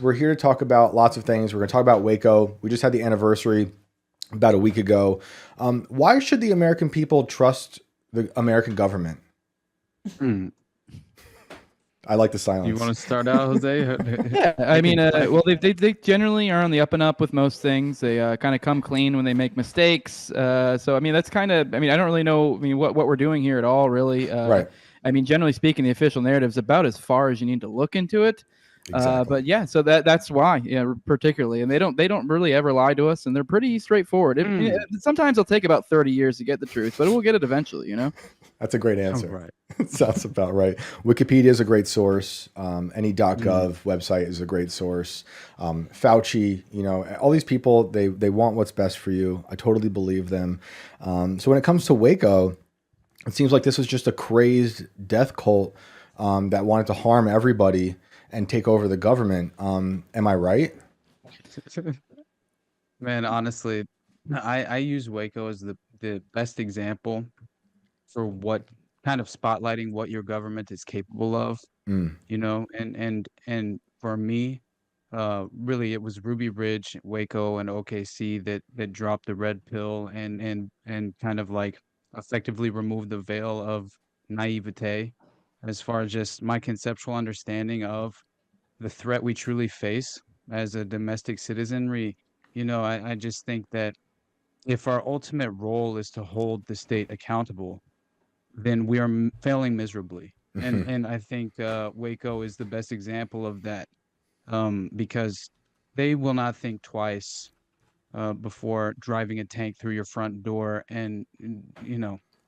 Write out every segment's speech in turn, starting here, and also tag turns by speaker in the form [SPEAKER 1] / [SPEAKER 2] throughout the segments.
[SPEAKER 1] We're here to talk about lots of things. We're going to talk about Waco. We just had the anniversary about a week ago. Why should the American people trust the American government?
[SPEAKER 2] Mm.
[SPEAKER 1] I like the
[SPEAKER 2] You want
[SPEAKER 1] silence.
[SPEAKER 2] to start out, Jose?
[SPEAKER 3] Yeah, I
[SPEAKER 2] I
[SPEAKER 3] mean,
[SPEAKER 2] can.
[SPEAKER 3] well, they generally are on the up and up with most things. They kind of come clean when they make mistakes. So I mean, that's kind of. I mean, I don't really know. I mean, what we're doing here at all, really.
[SPEAKER 1] Right.
[SPEAKER 3] I mean, generally speaking, the official narrative is about as far as you need to look into it.
[SPEAKER 1] Exactly.
[SPEAKER 3] But yeah, so that's why, yeah, particularly, and they don't really ever lie to us, and they're pretty straightforward. Sometimes it'll take about 30 years to get the truth, but we'll get it eventually, you know.
[SPEAKER 1] That's a great
[SPEAKER 2] All
[SPEAKER 1] answer.
[SPEAKER 2] right.
[SPEAKER 1] Sounds about right. Wikipedia is a great source. Any
[SPEAKER 2] Mm.
[SPEAKER 1] .gov website is a great source. Fauci, all these people, they want what's best for you. I totally believe them. So when it comes to Waco, it seems like this was just a crazed death cult that wanted to harm everybody and take over the government. Am I right?
[SPEAKER 2] Man, honestly, I use Waco as the best example for what kind of spotlighting what your government is capable of,
[SPEAKER 1] Mm,
[SPEAKER 2] and for me, really it was Ruby Ridge, Waco, and OKC that dropped the red pill and kind of like effectively removed the veil of naivete as far as just my conceptual understanding of the threat we truly face as a domestic citizenry. I just think that if our ultimate role is to hold the state accountable, then we are failing miserably. And
[SPEAKER 1] mhm.
[SPEAKER 2] and I think Waco is the best example of that, because they will not think twice before driving a tank through your front door and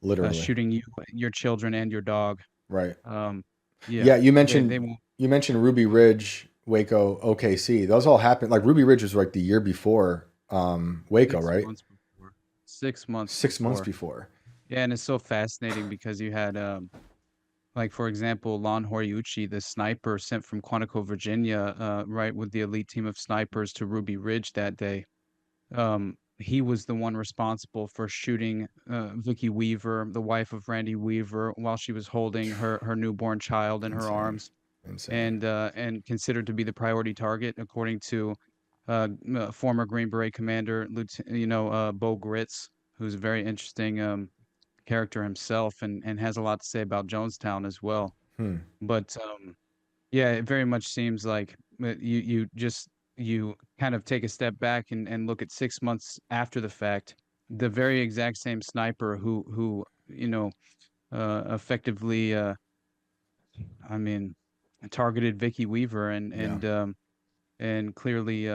[SPEAKER 1] Literally.
[SPEAKER 2] shooting you, your children, and your dog.
[SPEAKER 1] Right.
[SPEAKER 2] Um,
[SPEAKER 1] Yeah,
[SPEAKER 2] yeah,
[SPEAKER 1] you
[SPEAKER 2] they
[SPEAKER 1] mentioned
[SPEAKER 2] won't.
[SPEAKER 1] you mentioned Ruby Ridge, Waco, OKC. Those all happened like Ruby Ridge was like the year before Waco,
[SPEAKER 2] Six
[SPEAKER 1] right?
[SPEAKER 2] months before. 6 months
[SPEAKER 1] 6 months
[SPEAKER 2] before.
[SPEAKER 1] before.
[SPEAKER 2] Yeah, and it's so fascinating because you had, like, for example, Lon Horiuchi, the sniper sent from Quantico, Virginia, right, with the elite team of snipers to Ruby Ridge that day. He was the one responsible for shooting Vicky Weaver, the wife of Randy Weaver, while she was holding her newborn child in her
[SPEAKER 1] Insane.
[SPEAKER 2] arms,
[SPEAKER 1] Insane.
[SPEAKER 2] and considered to be the priority target, according to former Green Beret commander, Bo Gritz, who's a very interesting character himself and has a lot to say about Jonestown as well.
[SPEAKER 1] Hmm.
[SPEAKER 2] But yeah, it very much seems like you kind of take a step back and look at 6 months after the fact, the very exact same sniper who effectively I mean targeted Vicky Weaver and
[SPEAKER 1] Yeah.
[SPEAKER 2] and um, and clearly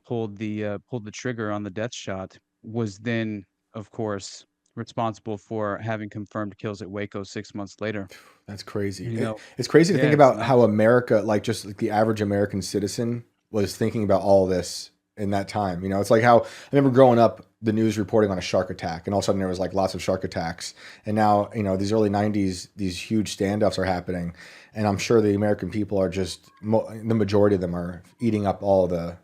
[SPEAKER 2] pulled the trigger on the death shot, was then, of course, responsible for having confirmed kills at Waco 6 months later.
[SPEAKER 1] That's crazy.
[SPEAKER 2] You know,
[SPEAKER 1] It's crazy to think
[SPEAKER 2] yeah, it's
[SPEAKER 1] about how
[SPEAKER 2] nuts.
[SPEAKER 1] America, like just like the average American citizen, was thinking about all this in that time. It's like how I remember growing up, the news reporting on a shark attack, and all of a sudden there was like lots of shark attacks. And now, these early '90s, these huge standoffs are happening, and I'm sure the American people are just the majority of them are eating up all the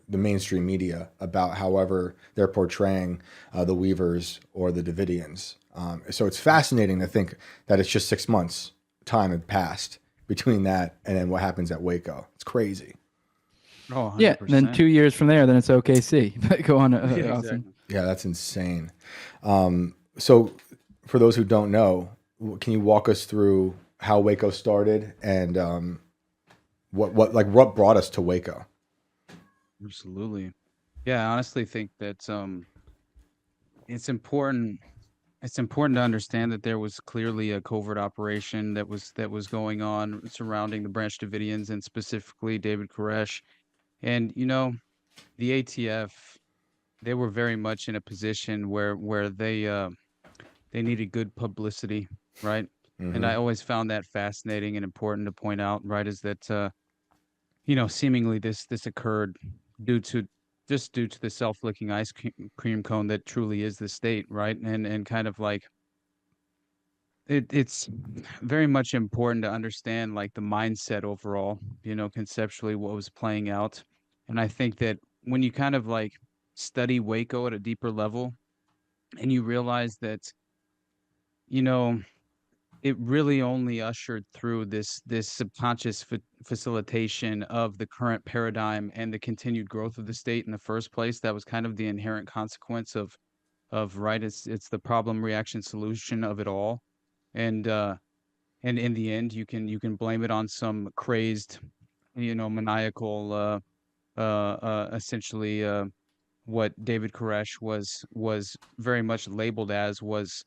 [SPEAKER 1] mainstream media about however they're portraying the Weavers or the Davidians. So it's fascinating to think that it's just 6 months time had passed between that and then what happens at Waco. It's crazy.
[SPEAKER 2] Oh,
[SPEAKER 3] Yeah, and then
[SPEAKER 2] 100%.
[SPEAKER 3] 2 years from there, then it's OKC. Go on,
[SPEAKER 2] Yeah,
[SPEAKER 3] Austin.
[SPEAKER 2] exactly.
[SPEAKER 1] Yeah, that's insane. So for those who don't know, can you walk us through how Waco started and what brought us to Waco?
[SPEAKER 2] Absolutely. Yeah, I honestly think that it's important it's important to understand that there was clearly a covert operation that was going on surrounding the Branch Davidians and specifically David Koresh. And the ATF, they were very much in a position where they needed good publicity, right? And
[SPEAKER 1] Mm-hmm.
[SPEAKER 2] I always found that fascinating and important to point out, right, is that seemingly this occurred due to due to the self-licking cream cone that truly is the state, right? And kind of like it's very much important to understand like the mindset overall, conceptually what was playing out. And I think that when you kind of like study Waco at a deeper level and you realize that, you know, it really only ushered through this subconscious facilitation of the current paradigm and the continued growth of the state in the first place. That was kind of the inherent consequence of right. It's the problem reaction solution of it all, and in the end, you can blame it on some crazed, maniacal, essentially, what David Koresh was very much labeled as was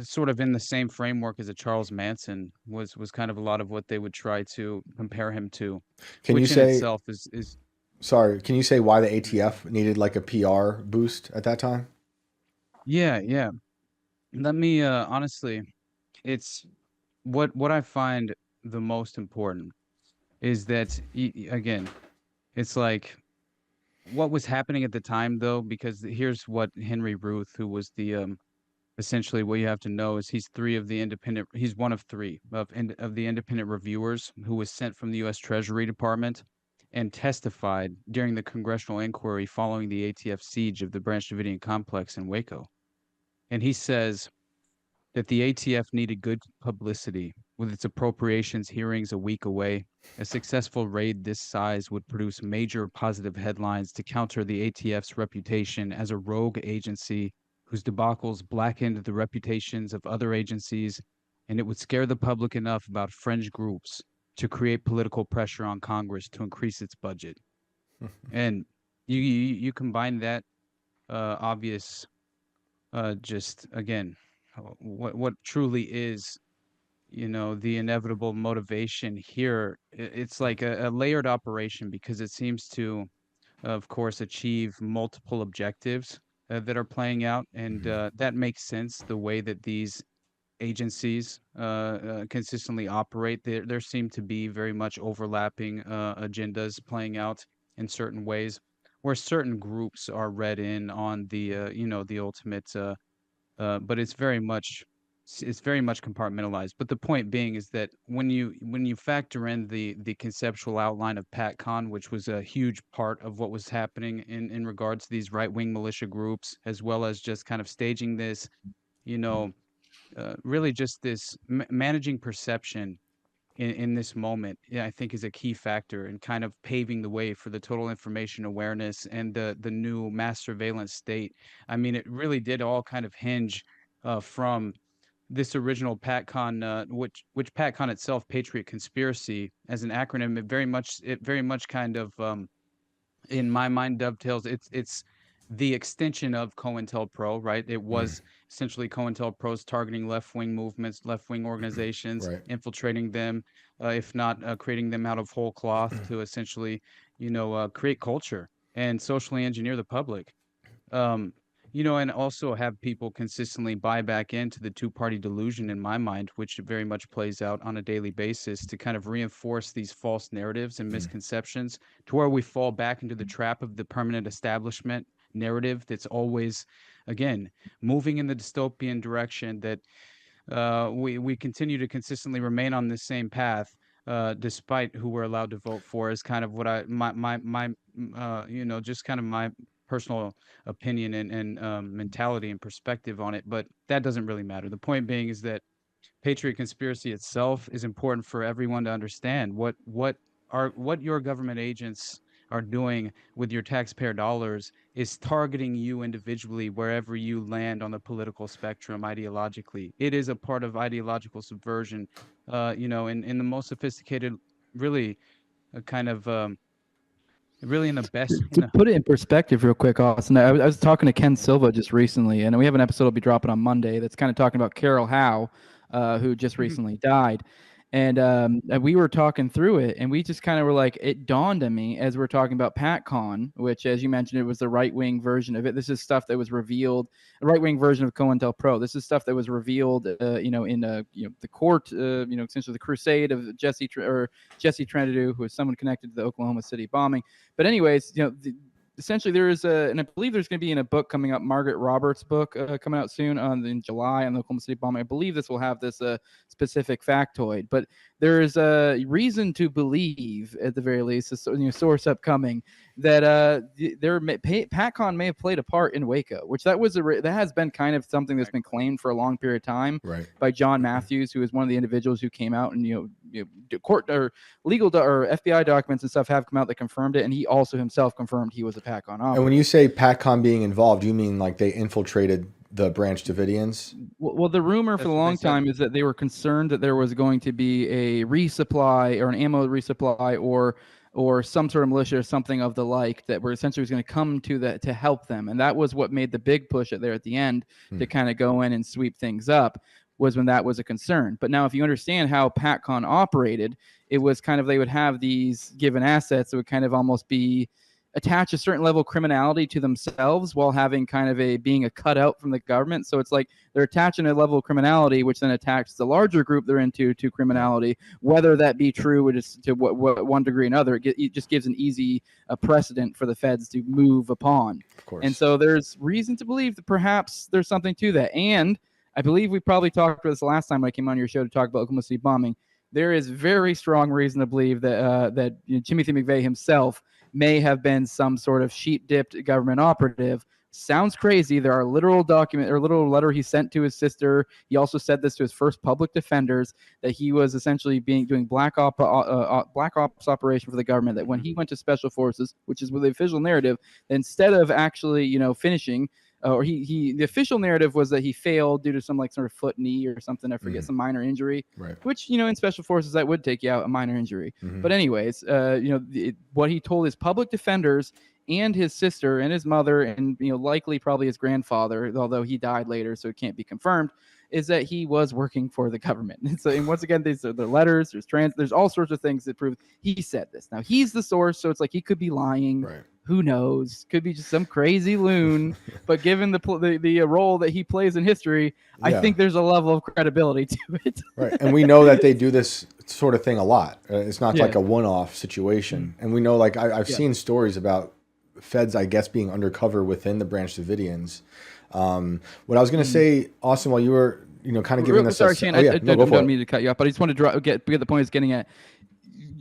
[SPEAKER 2] sort of in the same framework as a Charles Manson was kind of a lot of what they would try to compare him to,
[SPEAKER 1] Can you
[SPEAKER 2] which in
[SPEAKER 1] say,
[SPEAKER 2] itself is
[SPEAKER 1] sorry, can you say why the ATF needed like a PR boost at that time?
[SPEAKER 2] yeah, yeah. Let me honestly, it's what I find the most important is that again, it's like what was happening at the time though, because here's what Henry Ruth, who was the essentially what you have to know is he's one of three of the independent reviewers who was sent from the US Treasury Department and testified during the congressional inquiry following the ATF siege of the Branch Davidian complex in Waco. And he says that the ATF needed good publicity with its appropriations hearings a week away. A successful raid this size would produce major positive headlines to counter the ATF's reputation as a rogue agency whose debacles blackened the reputations of other agencies, and it would scare the public enough about fringe groups to create political pressure on Congress to increase its budget. And you combine that obvious just again what truly is the inevitable motivation here. It's like a layered operation because it seems to of course achieve multiple objectives that are playing out, and that makes sense the way that these agencies consistently operate. There seem to be very much overlapping agendas playing out in certain ways where certain groups are read in on the ultimate but it's very much compartmentalized. But the point being is that when you factor in the conceptual outline of Patcon, which was a huge part of what was happening in regards to these right-wing militia groups, as well as just kind of staging this, you know, really just this managing perception in this moment, yeah, I think is a key factor in kind of paving the way for the total information awareness and the new mass surveillance state. I mean, it really did all kind of hinge from this original PatCon, which PatCon itself, Patriot Conspiracy, as an acronym, it very much kind of in my mind dovetails. It's the extension of COINTELPRO, right? It was essentially COINTELPRO's targeting left-wing movements, left-wing organizations,
[SPEAKER 1] Right.
[SPEAKER 2] infiltrating them, if not creating them out of whole cloth to essentially, create culture and socially engineer the public. Um, and also have people consistently buy back into the two-party delusion in my mind, which very much plays out on a daily basis to kind of reinforce these false narratives and misconceptions to where we fall back into the trap of the permanent establishment narrative that's always, again, moving in the dystopian direction that we continue to consistently remain on this same path, despite who we're allowed to vote for, is kind of what just kind of my personal opinion and mentality and perspective on it. But that doesn't really matter. The point being is that Patriot Conspiracy itself is important for everyone to understand what your government agents are doing with your taxpayer dollars is targeting you individually wherever you land on the political spectrum ideologically. It is a part of ideological subversion, in the most sophisticated, really kind of really in the best
[SPEAKER 3] To put it in perspective real quick, Austin, I was talking to Ken Silva just recently, and we have an episode will be dropping on Monday that's kind of talking about Carol Howe, who just recently died. And we were talking through it, and we just kind of were like, it dawned on me as we are talking about PatCon, which, as you mentioned, it was the right-wing version of it. This is stuff that was revealed, the right-wing version of COINTELPRO. This is stuff that was revealed, in the court, essentially the crusade of Jesse Trentadue, who is someone connected to the Oklahoma City bombing. But anyways, essentially there is a, and I believe there's going to be in a book coming up, Margaret Roberts' book coming out soon in July on the Oklahoma City bombing. I believe this will have this specific factoid, but there is a reason to believe, at the very least, a source upcoming, that Patcon may have played a part in Waco, which that has been kind of something that's been claimed for a long period of time by John Matthews, who is one of the individuals who came out and court or legal or FBI documents and stuff have come out that confirmed it, and he also himself confirmed he was a Patcon operative.
[SPEAKER 1] And when you say Patcon being involved, you mean like they infiltrated the Branch Davidians?
[SPEAKER 3] Well, the rumor for a long time is that they were concerned that there was going to be a resupply or an ammo resupply or some sort of militia or something of the like that were essentially was going to come to help them. And that was what made the big push at the end to kind of go in and sweep things up, was when that was a concern. But now if you understand how Patcon operated, it was kind of, they would have these given assets that would kind of almost be attach a certain level of criminality to themselves while having kind of being a cutout from the government. So it's like they're attaching a level of criminality, which then attacks the larger group they're into to criminality, whether that be true to what one degree or another. It just gives an easy precedent for the feds to move upon.
[SPEAKER 1] Of course.
[SPEAKER 3] And so there's reason to believe that perhaps there's something to that. And I believe we probably talked about this last time I came on your show to talk about Oklahoma City bombing. There is very strong reason to believe that Timothy McVeigh himself may have been some sort of sheep-dipped government operative. Sounds crazy. There are literal literal letter he sent to his sister. He also said this to his first public defenders, that he was essentially doing black ops operation for the government. That when he went to special forces, which is with the official narrative, instead of actually finishing. Or the official narrative was that he failed due to some sort of foot, knee, or something. I forget, some minor injury. Right. Which in special forces that would take you out, a minor injury. But anyways, what he told his public defenders and his sister and his mother and likely probably his grandfather, although he died later, so it can't be confirmed, is that he was working for the government. And once again, these are the letters. There's all sorts of things that prove he said this. Now he's the source, so it's like he could be lying. Right. Who knows? Could be just some crazy loon. But given the role that he plays in history, I think there's a level of credibility to it.
[SPEAKER 1] Right, and we know that they do this sort of thing a lot. It's not like a one-off situation. And we know, I've seen stories about feds, I guess, being undercover within the Branch Davidians. What I was going to say, Austin, while you were kind of giving us
[SPEAKER 3] sorry, Shane, I don't mean to cut you off, but I just wanted to get the point I was getting at.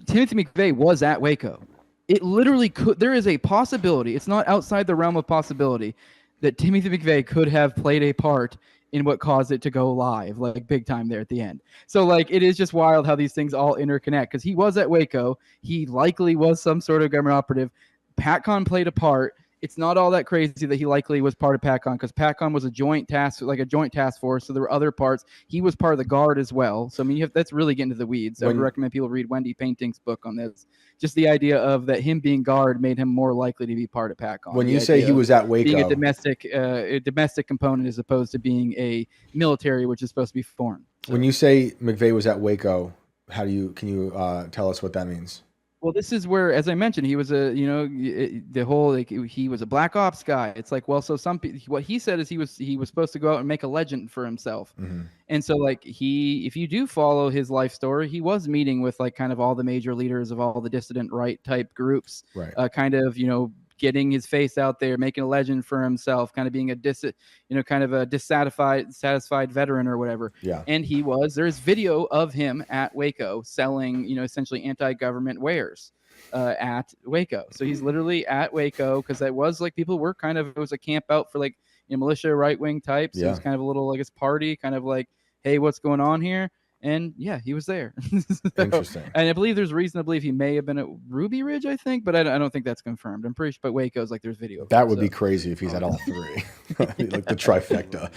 [SPEAKER 3] Timothy McVeigh was at Waco. It literally could. There is a possibility. It's not outside the realm of possibility that Timothy McVeigh could have played a part in what caused it to go live, big time there at the end. So it is just wild how these things all interconnect, because he was at Waco. He likely was some sort of government operative. Patcon played a part. It's not all that crazy that he likely was part of Patcon, because Patcon was a joint task force. So there were other parts. He was part of the Guard as well. So that's really getting into the weeds. I would recommend people read Wendy Painting's book on this. Just the idea of that him being Guard made him more likely to be part of Patcon.
[SPEAKER 1] When you say he was at Waco,
[SPEAKER 3] being a domestic component as opposed to being a military, which is supposed to be foreign. So,
[SPEAKER 1] when you say McVeigh was at Waco, can you tell us what that means?
[SPEAKER 3] Well, this is where, as I mentioned, he was he was a black ops guy. It's so what he said is he was supposed to go out and make a legend for himself. And so if you do follow his life story, he was meeting with kind of all the major leaders of all the dissident right type groups, right? Kind of, getting his face out there, making a legend for himself, kind of being a dissatisfied veteran or whatever. Yeah. And there's video of him at Waco selling, essentially anti-government wares at Waco. So he's literally at Waco, because that was people were it was a camp out for militia right-wing types. So it was kind of a little party, kind of hey, what's going on here? And he was there.
[SPEAKER 1] Interesting. And
[SPEAKER 3] I believe there's reason to believe he may have been at Ruby Ridge, I think, but I don't think that's confirmed. I'm pretty sure, but Waco's there's video.
[SPEAKER 1] That would be crazy if he's at all three, the trifecta.